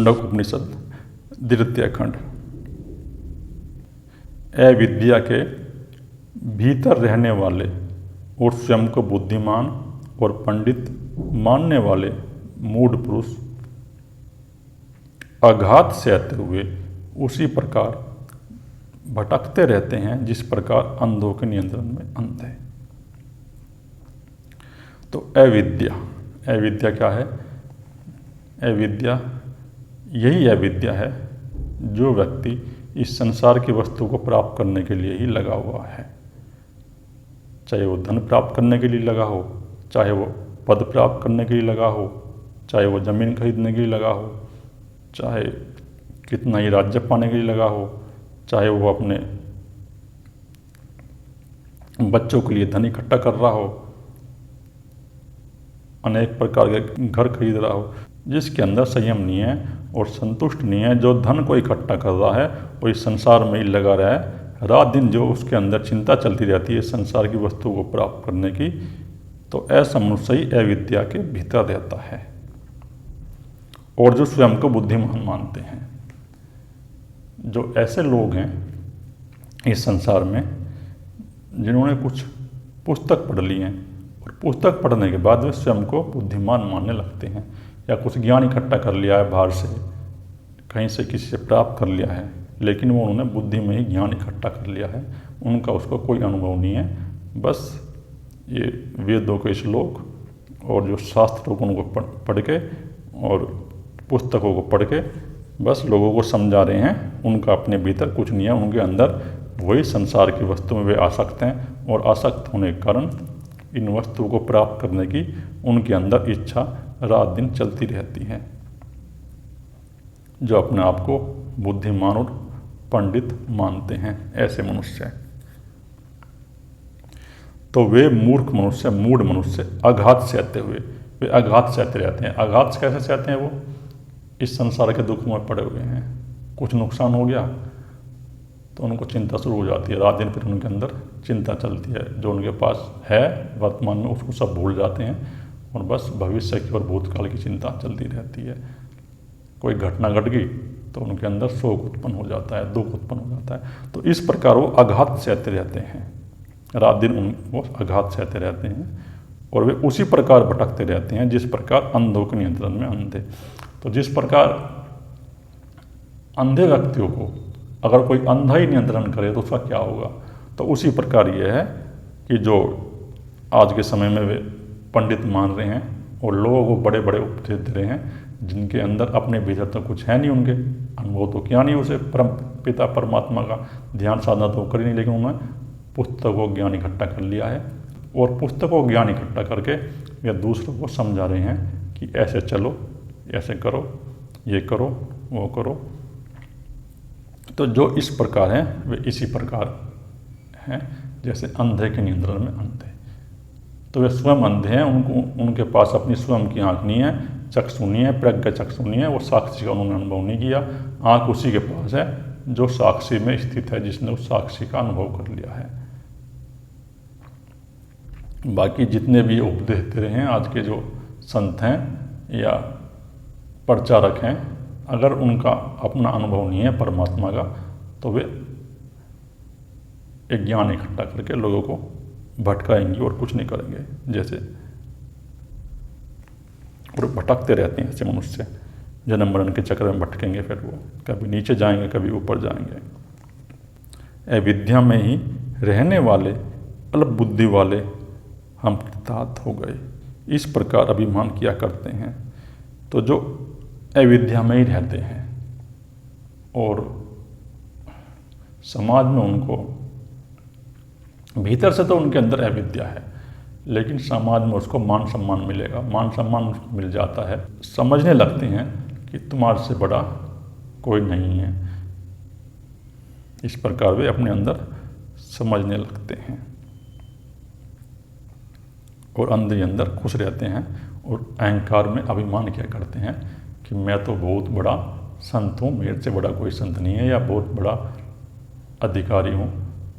मुंडक उपनिषद द्वितीय खंड। अविद्या के भीतर रहने वाले और स्वयं को बुद्धिमान और पंडित मानने वाले मूढ़ पुरुष आघात सहते हुए उसी प्रकार भटकते रहते हैं जिस प्रकार अंधों के नियंत्रण में अंधे। तो अविद्या क्या है? अविद्या यही अविद्या है जो व्यक्ति इस संसार की वस्तु को प्राप्त करने के लिए ही लगा हुआ है, चाहे वो धन प्राप्त करने के लिए लगा हो, चाहे वो पद प्राप्त करने के लिए लगा हो, चाहे वो ज़मीन खरीदने के लिए लगा हो, चाहे कितना ही राज्य पाने के लिए लगा हो, चाहे वो अपने बच्चों के लिए धन इकट्ठा कर रहा हो, अनेक प्रकार के घर खरीद रहा हो। जिसके अंदर संयम नहीं है और संतुष्ट नहीं है, जो धन को इकट्ठा कर रहा है वो इस संसार में ही लगा रहा है, रात दिन जो उसके अंदर चिंता चलती रहती है संसार की वस्तु को प्राप्त करने की, तो ऐसा मनुष्य ही अविद्या के भीतर रहता है। और जो स्वयं को बुद्धिमान मानते हैं, जो ऐसे लोग हैं इस संसार में जिन्होंने कुछ पुस्तक पढ़ ली हैं और पुस्तक पढ़ने के बाद वे स्वयं को बुद्धिमान मानने लगते हैं, या कुछ ज्ञान इकट्ठा कर लिया है बाहर से, कहीं से किसी से प्राप्त कर लिया है, लेकिन वो उन्होंने बुद्धि में ही ज्ञान इकट्ठा कर लिया है, उनका उसको कोई अनुभव नहीं है। बस ये वेदों के श्लोक और जो शास्त्रों को उनको पढ़ के और पुस्तकों को पढ़ के बस लोगों को समझा रहे हैं, उनका अपने भीतर कुछ नहीं है, उनके अंदर वही संसार की वस्तु में वे आसक्त हैं और आसक्त होने के कारण इन वस्तुओं को प्राप्त करने की उनके अंदर इच्छा रात दिन चलती रहती है। जो अपने आप को बुद्धिमान और पंडित मानते हैं ऐसे मनुष्य, तो वे मूढ़ मनुष्य आघात सहते हुए वे आघात सहते रहते हैं। आघात कैसे सहते हैं? वो इस संसार के दुख में पड़े हुए हैं, कुछ नुकसान हो गया तो उनको चिंता शुरू हो जाती है, रात दिन फिर उनके अंदर चिंता चलती है। जो उनके पास है वर्तमान में उसको सब भूल जाते हैं और बस भविष्य की और भूतकाल की चिंता चलती रहती है। कोई घटना घट गई तो उनके अंदर शोक उत्पन्न हो जाता है, दुख उत्पन्न हो जाता है। तो इस प्रकार वो आघात सहते रहते हैं, रात दिन वो आघात सहते रहते हैं और वे उसी प्रकार भटकते रहते हैं जिस प्रकार अंधों के नियंत्रण में अंधे। तो जिस प्रकार अंधे व्यक्तियों को अगर कोई अंधा ही नियंत्रण करे तो उसका क्या होगा? तो उसी प्रकार यह है कि जो आज के समय में वे पंडित मान रहे हैं और लोगों को बड़े बड़े उपदेश दे रहे हैं, जिनके अंदर अपने भीतर तो कुछ है नहीं, उनके अनुभव तो क्या नहीं, उसे पिता परमात्मा का ध्यान साधना तो कर ही नहीं, लेकिन उन्होंने पुस्तकों ज्ञान इकट्ठा कर लिया है और पुस्तकों ज्ञान इकट्ठा करके वे दूसरों को समझा रहे हैं कि ऐसे चलो, ऐसे करो, ये करो, वो करो। तो जो इस प्रकार हैं वे इसी प्रकार हैं जैसे अंधे के नियंत्रण में अंधे। तो वे स्वयं अंधे हैं, उनके पास अपनी स्वयं की आँख नहीं है, चक्षु नहीं है, प्रज्ञा चक्षु नहीं है, वो साक्षी का उन्होंने अनुभव नहीं किया। आँख उसी के पास है जो साक्षी में स्थित है, जिसने उस साक्षी का अनुभव कर लिया है। बाकी जितने भी उपदेश दे रहे हैं आज के जो संत हैं या प्रचारक हैं, अगर उनका अपना अनुभव नहीं है परमात्मा का, तो वे एक ज्ञान इकट्ठा करके लोगों को भटकाएंगे और कुछ नहीं करेंगे जैसे, और भटकते रहते हैं ऐसे मनुष्य, जन्म मरण के चक्र में भटकेंगे, फिर वो कभी नीचे जाएंगे कभी ऊपर जाएंगे। अविद्या में ही रहने वाले अल्प बुद्धि वाले हम कृतार्थ हो गए, इस प्रकार अभिमान किया करते हैं। तो जो अविद्या में ही रहते हैं और समाज में उनको भीतर से तो उनके अंदर अविद्या है, लेकिन समाज में उसको मान सम्मान मिलेगा, मान सम्मान उसको मिल जाता है, समझने लगते हैं कि तुम्हारे से बड़ा कोई नहीं है। इस प्रकार वे अपने अंदर समझने लगते हैं और अंदर ही अंदर खुश रहते हैं और अहंकार में अभिमान किया करते हैं कि मैं तो बहुत बड़ा संत हूँ, मेरे से बड़ा कोई संत नहीं है, या बहुत बड़ा अधिकारी हूँ।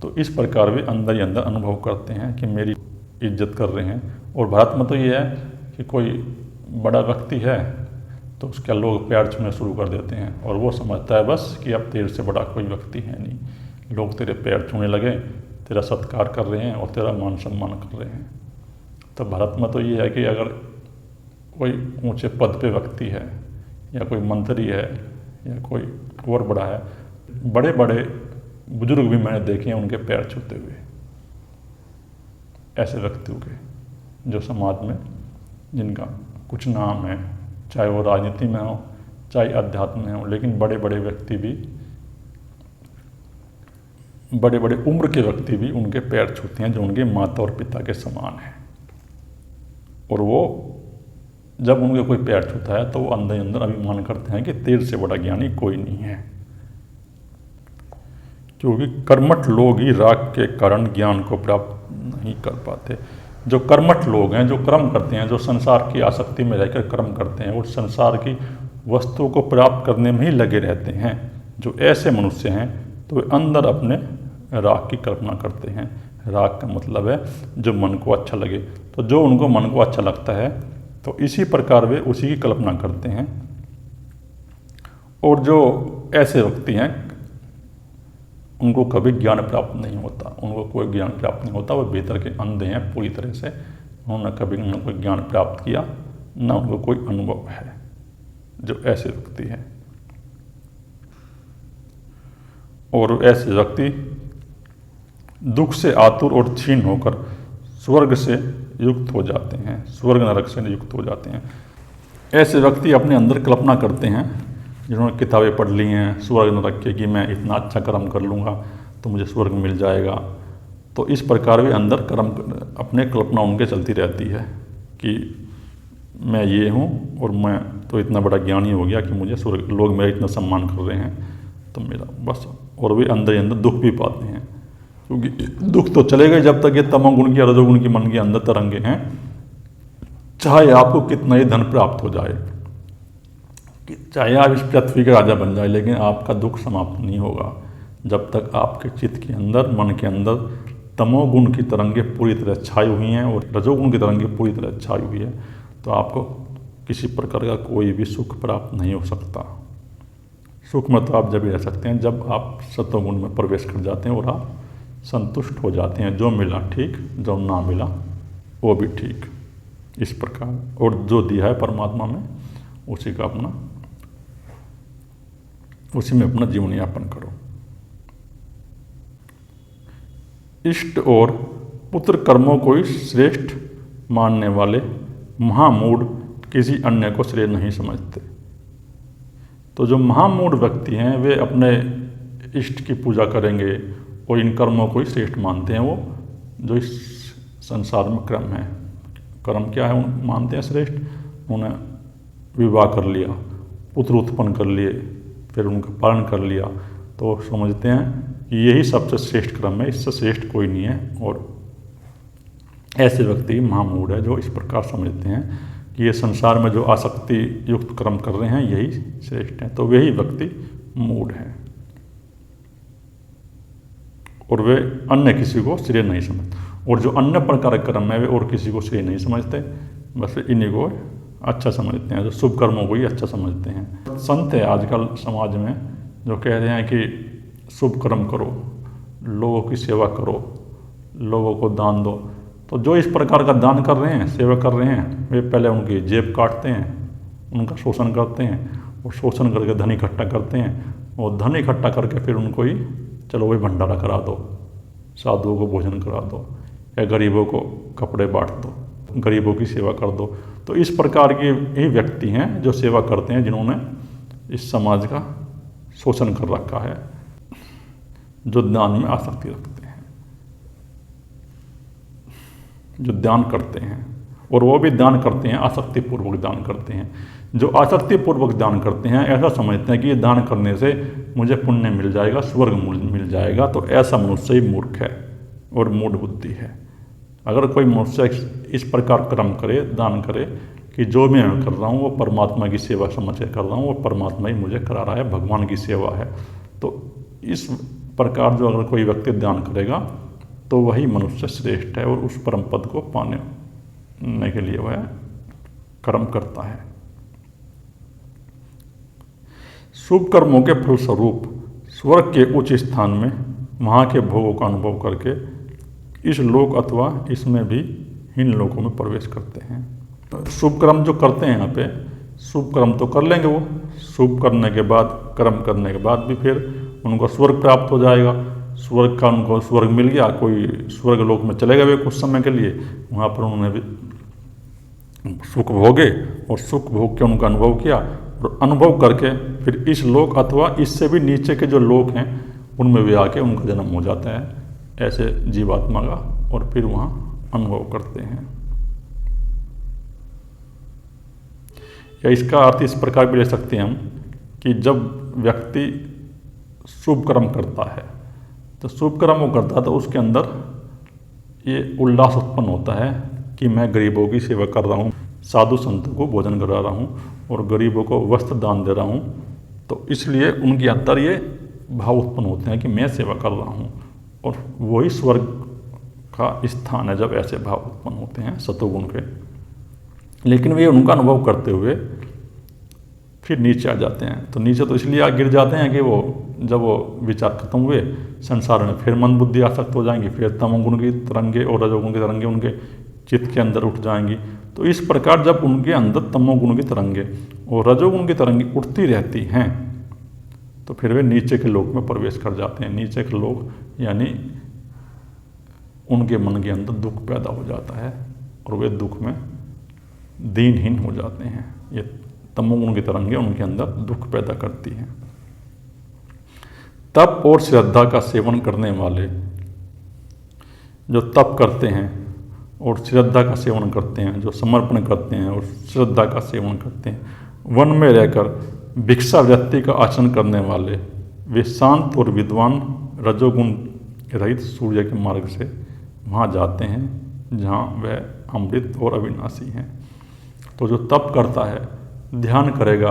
तो इस प्रकार वे अंदर ही अंदर अनुभव करते हैं कि मेरी इज्जत कर रहे हैं। और भारत में तो ये है कि कोई बड़ा व्यक्ति है तो उसके लोग पैर छूने शुरू कर देते हैं और वो समझता है बस कि अब तेरे से बड़ा कोई व्यक्ति है नहीं। लोग तेरे पैर छूने लगे, तेरा सत्कार कर रहे हैं और तेरा मान सम्मान कर रहे हैं। तो भारत में तो ये है कि अगर कोई ऊंचे पद पे व्यक्ति है या कोई मंत्री है या कोई और बड़ा है, बड़े बड़े बुजुर्ग भी मैंने देखे हैं उनके पैर छूते हुए, ऐसे व्यक्तियों के जो समाज में जिनका कुछ नाम है, चाहे वो राजनीति में हो चाहे अध्यात्म में हो, लेकिन बड़े बड़े व्यक्ति भी, बड़े बड़े उम्र के व्यक्ति भी उनके पैर छूते हैं जो उनके माता और पिता के समान है। और वो जब उनके कोई पैर छूता है तो वो अंदर अंदर अभिमान करते हैं कि तेरे से बड़ा ज्ञानी कोई नहीं है। क्योंकि कर्मठ लोग ही राग के कारण ज्ञान को प्राप्त नहीं कर पाते। जो कर्मठ लोग हैं, जो कर्म करते हैं, जो संसार की आसक्ति में रहकर कर्म करते हैं और संसार की वस्तु को प्राप्त करने में ही लगे रहते हैं, जो ऐसे मनुष्य हैं तो वे अंदर अपने राग की कल्पना करते हैं। राग का मतलब है जो मन को अच्छा लगे। तो जो उनको मन को अच्छा लगता है तो इसी प्रकार वे उसी की कल्पना करते हैं। और जो ऐसे व्यक्ति हैं उनको कभी ज्ञान प्राप्त नहीं होता, उनको कोई ज्ञान प्राप्त नहीं होता। वो भीतर के अंधे हैं पूरी तरह से, उन्होंने कभी न कोई ज्ञान प्राप्त किया, न उनको कोई अनुभव है। जो ऐसे व्यक्ति हैं और ऐसे व्यक्ति दुख से आतुर और क्षीण होकर स्वर्ग से युक्त हो जाते हैं, स्वर्ग नरक से युक्त हो जाते हैं। ऐसे व्यक्ति अपने अंदर कल्पना करते हैं, जिन्होंने किताबें पढ़ ली हैं स्वर्ग नरक के कि मैं इतना अच्छा कर्म कर लूँगा तो मुझे स्वर्ग मिल जाएगा। तो इस प्रकार वे अंदर कर्म अपने कल्पना उनके चलती रहती है कि मैं ये हूँ और मैं तो इतना बड़ा ज्ञानी हो गया कि मुझे स्वर्ग, लोग मेरा इतना सम्मान कर रहे हैं तो मेरा बस। और वे अंदर ही अंदर दुख भी पाते हैं, क्योंकि दुख तो चलेगा जब तक ये तमोगुण की रजोगुण की मन के अंदर तरंगे हैं। चाहे आपको कितना ही धन प्राप्त हो जाए, चाहे आप इस पृथ्वी के राजा बन जाए, लेकिन आपका दुख समाप्त नहीं होगा जब तक आपके चित्त के अंदर, मन के अंदर तमोगुण की तरंगे पूरी तरह छाई हुई हैं और रजोगुण की तरंगे पूरी तरह छाई हुई है। तो आपको किसी प्रकार का कोई भी सुख प्राप्त नहीं हो सकता। सुख में तो आप जब भी रह सकते हैं जब आप सत्वगुण में प्रवेश कर जाते हैं और आप संतुष्ट हो जाते हैं। जो मिला ठीक, जो ना मिला वो भी ठीक, इस प्रकार। और जो दिया है परमात्मा में उसी का अपना, उसी में अपना जीवन यापन करो। इष्ट और पुत्र कर्मों को ही श्रेष्ठ मानने वाले महामूढ़ किसी अन्य को श्रेय नहीं समझते। तो जो महामूढ़ व्यक्ति हैं वे अपने इष्ट की पूजा करेंगे और इन कर्मों को ही श्रेष्ठ मानते हैं। वो जो इस संसार में क्रम है, कर्म क्या है मानते हैं श्रेष्ठ। उन्होंने विवाह कर लिया, पुत्र उत्पन्न कर लिए, फिर उनका पालन कर लिया, तो समझते हैं कि यही सबसे श्रेष्ठ क्रम है, इससे श्रेष्ठ कोई नहीं है। और ऐसे व्यक्ति महामूढ़ है जो इस प्रकार समझते हैं कि ये संसार में जो आसक्ति युक्त कर्म कर रहे हैं यही श्रेष्ठ हैं। तो वही व्यक्ति मूढ़ है और वे अन्य किसी को श्रेय नहीं समझते। और जो अन्य प्रकार के कर्म है वे और किसी को श्रेय नहीं समझते, बस इन्हीं को अच्छा समझते हैं, जो शुभ कर्मों को ही अच्छा समझते हैं। संत है आजकल समाज में जो कह रहे हैं कि शुभ कर्म करो, लोगों की सेवा करो, लोगों को दान दो। तो जो इस प्रकार का दान कर रहे हैं, सेवा कर रहे हैं, वे पहले उनकी जेब काटते हैं, उनका शोषण करते हैं और शोषण करके धन इकट्ठा करते हैं और धन इकट्ठा करके फिर उनको ही चलो वही भंडारा करा दो, साधुओं को भोजन करा दो या गरीबों को कपड़े बांट दो, गरीबों की सेवा कर दो। तो इस प्रकार के ही व्यक्ति हैं जो सेवा करते हैं, जिन्होंने इस समाज का शोषण कर रखा है, जो दान में आसक्ति रखते हैं, जो दान करते हैं। और वो भी दान करते हैं आसक्तिपूर्वक दान करते हैं। जो आसक्तिपूर्वक दान करते हैं ऐसा समझते हैं कि ये दान करने से मुझे पुण्य मिल जाएगा, स्वर्ग मिल जाएगा। तो ऐसा मनुष्य ही मूर्ख है और मूढ़ बुद्धि है। अगर कोई मनुष्य इस प्रकार कर्म करे, दान करे कि जो मैं कर रहा हूँ वो परमात्मा की सेवा समझ के कर रहा हूँ, वो परमात्मा ही मुझे करा रहा है, भगवान की सेवा है, तो इस प्रकार जो अगर कोई व्यक्ति दान करेगा तो वही मनुष्य श्रेष्ठ है और उस परम पद को पाने के लिए वह कर्म करता है। शुभ कर्मों के फलस्वरूप स्वर्ग के उच्च स्थान में वहाँ के भोगों का अनुभव करके इस लोक अथवा इसमें भी हीन लोकों में प्रवेश करते हैं। तो शुभ कर्म जो करते हैं यहाँ पे, शुभ कर्म तो कर लेंगे वो, शुभ करने के बाद, कर्म करने के बाद भी फिर उनको स्वर्ग प्राप्त हो जाएगा। स्वर्ग का उनको स्वर्ग मिल गया, कोई स्वर्ग लोक में चले गए कुछ समय के लिए, वहाँ पर उन्होंने भी सुख भोगे और सुख भोग के उनका अनुभव किया और अनुभव करके फिर इस लोक अथवा इससे भी नीचे के जो लोक हैं उनमें भी आके उनका जन्म हो जाता है ऐसे जीवात्मा का, और फिर वहाँ अनुभव करते हैं। या इसका अर्थ इस प्रकार भी ले सकते हैं हम कि जब व्यक्ति शुभ कर्म करता है तो शुभ कर्म वो करता है तो उसके अंदर ये उल्लास उत्पन्न होता है कि मैं गरीबों की सेवा कर रहा हूँ, साधु संतों को भोजन करा रहा हूँ और गरीबों को वस्त्र दान दे रहा हूँ। तो इसलिए उनके अंदर ये भाव उत्पन्न होते हैं कि मैं सेवा कर रहा हूँ, और वही स्वर्ग का स्थान है जब ऐसे भाव उत्पन्न होते हैं सतोगुण के। लेकिन वे उनका अनुभव करते हुए फिर नीचे आ जाते हैं। तो नीचे तो इसलिए गिर जाते हैं कि वो जब वो विचार खत्म हुए संसार में फिर मन बुद्धि आसक्त हो जाएंगी, फिर तमोगुण की तरंगे और रजोगुण की तरंगे उनके चित्त के अंदर उठ जाएंगी। तो इस प्रकार जब उनके अंदर तमोगुण की तरंगे और रजोगुण की तरंगे उठती रहती हैं तो फिर वे नीचे के लोक में प्रवेश कर जाते हैं। नीचे के लोक यानी उनके मन के अंदर दुख पैदा हो जाता है और वे दुख में दीनहीन हो जाते हैं। ये तमोगुण की तरंगे उनके अंदर दुख पैदा करती हैं। तप और श्रद्धा का सेवन करने वाले जो तप करते हैं और श्रद्धा का सेवन करते हैं, जो समर्पण करते हैं और श्रद्धा का सेवन करते हैं, वन में रहकर भिक्षा वृत्ति का आचरण करने वाले, वे शांत और विद्वान रजोगुण रहित सूर्य के मार्ग से वहाँ जाते हैं जहाँ वह अमृत और अविनाशी हैं। तो जो तप करता है, ध्यान करेगा,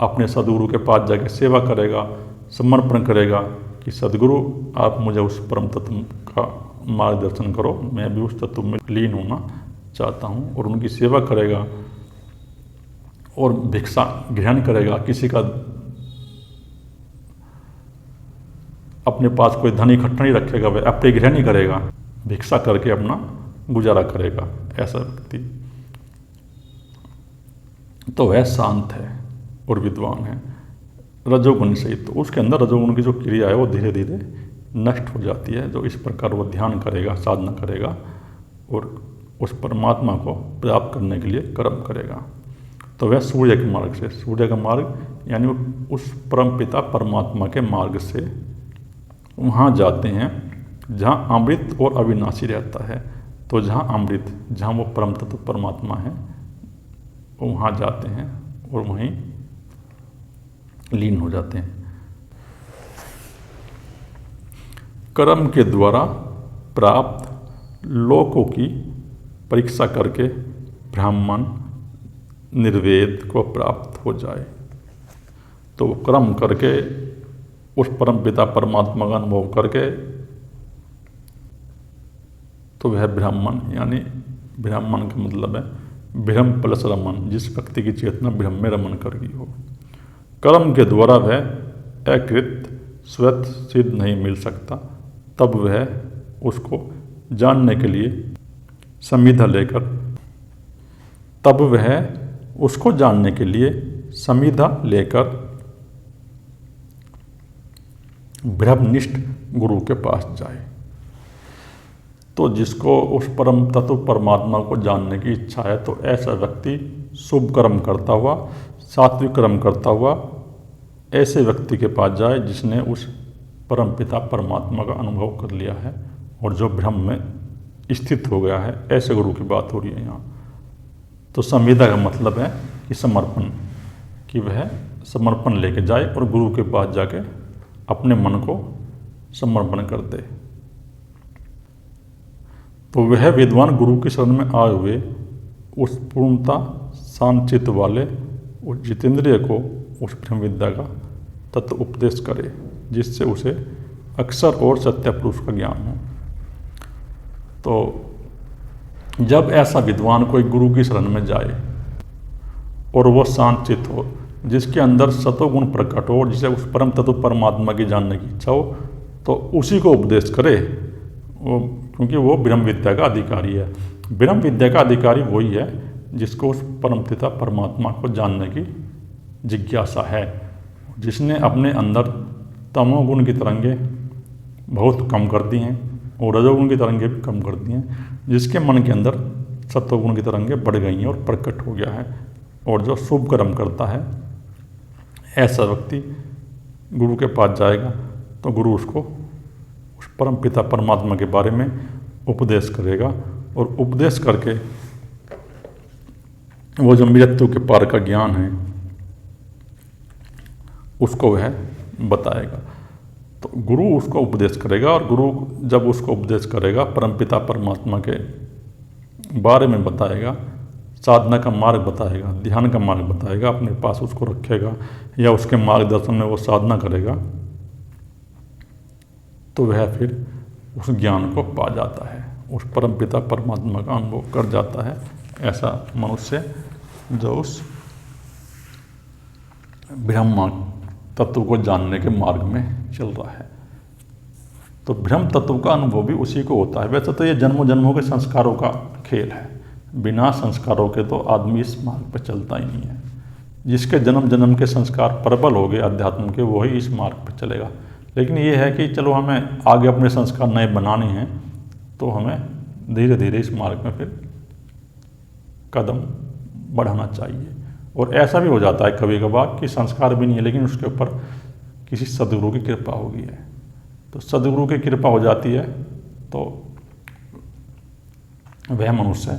अपने सदगुरु के पास जाकर सेवा करेगा, समर्पण करेगा कि सदगुरु आप मुझे उस परम तत्व का मार्गदर्शन करो, मैं भी उस तत्व में लीन होना चाहता हूँ, और उनकी सेवा करेगा और भिक्षा ग्रहण करेगा। किसी का अपने पास कोई धन इकट्ठा नहीं रखेगा, वह अपने ग्रहण ही करेगा, भिक्षा करके अपना गुजारा करेगा। ऐसा व्यक्ति तो वह शांत है और विद्वान है रजोगुण सहित। तो उसके अंदर रजोगुण की जो क्रिया है वो धीरे धीरे नष्ट हो जाती है। जो इस प्रकार वो ध्यान करेगा, साधना करेगा और उस परमात्मा को प्राप्त करने के लिए कर्म करेगा, तो वह सूर्य के मार्ग से, सूर्य का मार्ग यानी उस परम पिता परमात्मा के मार्ग से वहाँ जाते हैं जहाँ अमृत और अविनाशी रहता है। तो जहाँ अमृत, जहाँ वो परम तत्व परमात्मा है, वो वहाँ जाते हैं और वहीं लीन हो जाते हैं। कर्म के द्वारा प्राप्त लोकों की परीक्षा करके ब्राह्मण निर्वेद को प्राप्त हो जाए, तो वो कर्म करके उस परम पिता परमात्मा का अनुभव करके तो वह ब्राह्मण, यानी ब्राह्मण का मतलब है ब्रह्म प्लस रमन, जिस व्यक्ति की चेतना ब्रह्म में रमन कर गई हो। कर्म के द्वारा वह अकृत स्वत सिद्ध नहीं मिल सकता, तब वह उसको जानने के लिए संविधा लेकर ब्रह्मनिष्ठ गुरु के पास जाए। तो जिसको उस परम तत्व परमात्मा को जानने की इच्छा है, तो ऐसा व्यक्ति शुभ कर्म करता हुआ, सात्विक कर्म करता हुआ ऐसे व्यक्ति के पास जाए जिसने उस परम पिता परमात्मा का अनुभव कर लिया है और जो ब्रह्म में स्थित हो गया है। ऐसे गुरु की बात हो रही है यहाँ। तो संविदा का मतलब है कि समर्पण, कि वह समर्पण लेके जाए और गुरु के पास जाके अपने मन को समर्पण कर दे। तो वह विद्वान गुरु की शरण में आए हुए उस पूर्णता शांत चित्त वाले उस जितेंद्रिय को उस ब्रह्म विद्या का तत्व उपदेश करे, जिससे उसे अक्षर और सत्य पुरुष का ज्ञान हो। तो जब ऐसा विद्वान कोई गुरु की शरण में जाए और वो शांत चित्त हो, जिसके अंदर सतोगुण प्रकट हो और जिसे उस परम तत्व परमात्मा की जानने की इच्छा हो, तो उसी को उपदेश करे वो, क्योंकि वो ब्रह्म विद्या का अधिकारी है। ब्रह्म विद्या का अधिकारी वही है जिसको उस परम पिता परमात्मा को जानने की जिज्ञासा है, जिसने अपने अंदर तमोगुण की तरंगे बहुत कम कर दी हैं और रजोगुण की तरंगे भी कम कर दी हैं, जिसके मन के अंदर सत्वगुण की तरंगे बढ़ गई हैं और प्रकट हो गया है, और जो शुभ कर्म करता है ऐसा व्यक्ति गुरु के पास जाएगा तो गुरु उसको उस परम पिता परमात्मा के बारे में उपदेश करेगा, और उपदेश करके वो जो मृत्यु के पार का ज्ञान है उसको वह बताएगा। तो गुरु उसको उपदेश करेगा, और गुरु जब उसको उपदेश करेगा परमपिता परमात्मा के बारे में बताएगा, साधना का मार्ग बताएगा, ध्यान का मार्ग बताएगा, अपने पास उसको रखेगा या उसके मार्गदर्शन में वो साधना करेगा, तो वह फिर उस ज्ञान को पा जाता है, उस परमपिता परमात्मा का अनुभव कर जाता है। ऐसा मनुष्य जो उस ब्रह्म तत्व को जानने के मार्ग में चल रहा है। तो ब्रह्म तत्व का अनुभव भी उसी को होता है। वैसे तो ये जन्मों जन्मों के संस्कारों का खेल है, बिना संस्कारों के तो आदमी इस मार्ग पर चलता ही नहीं है। जिसके जन्म जन्म के संस्कार प्रबल हो गए अध्यात्म के, वही इस मार्ग पर चलेगा। लेकिन ये है कि चलो हमें आगे अपने संस्कार नए बनाने हैं, तो हमें धीरे धीरे इस मार्ग में फिर कदम बढ़ाना चाहिए। और ऐसा भी हो जाता है कभी कभार कि संस्कार भी नहीं है, लेकिन उसके ऊपर किसी सदगुरु की कृपा हो गई है, तो सदगुरु की कृपा हो जाती है, तो वह मनुष्य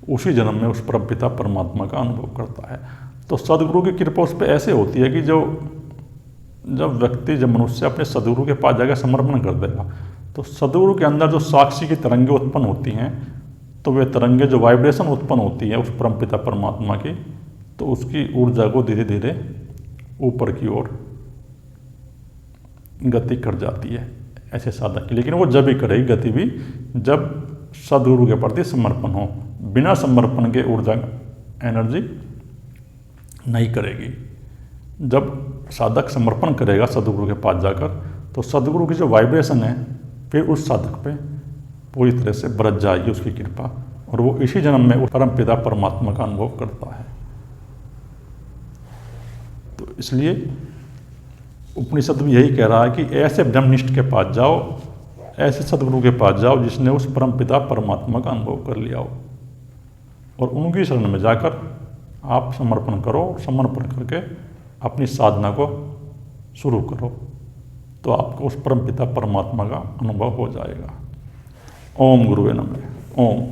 उसी जन्म में उस परमपिता परमात्मा का अनुभव करता है। तो सदगुरु की कृपा उस पर ऐसे होती है कि जब मनुष्य अपने सदगुरु के पास जाकर समर्पण कर देगा, तो सदगुरु के अंदर जो साक्षी की तरंगे उत्पन्न होती हैं, तो वे तरंगे जो वाइब्रेशन उत्पन्न होती है उस परमपिता परमात्मा की, तो उसकी ऊर्जा को धीरे धीरे ऊपर की ओर गति कर जाती है ऐसे साधक की। लेकिन वो जब भी करेगी गति भी जब सदगुरु के प्रति समर्पण हो। बिना समर्पण के ऊर्जा एनर्जी नहीं करेगी। जब साधक समर्पण करेगा सदगुरु के पास जाकर, तो सदगुरु की जो वाइब्रेशन है फिर उस साधक पे पूरी तरह से बरस जाएगी उसकी कृपा, और वो इसी जन्म में उस परमपिता परमात्मा का अनुभव करता है। तो इसलिए उपनिषद भी यही कह रहा है कि ऐसे ब्रह्मनिष्ठ के पास जाओ, ऐसे सदगुरु के पास जाओ जिसने उस परमपिता परमात्मा का अनुभव कर लिया हो, और उनकी शरण में जाकर आप समर्पण करो। समर्पण करके अपनी साधना को शुरू करो, तो आपको उस परमपिता परमात्मा का अनुभव हो जाएगा। ओम गुरुवे नमः। ओम।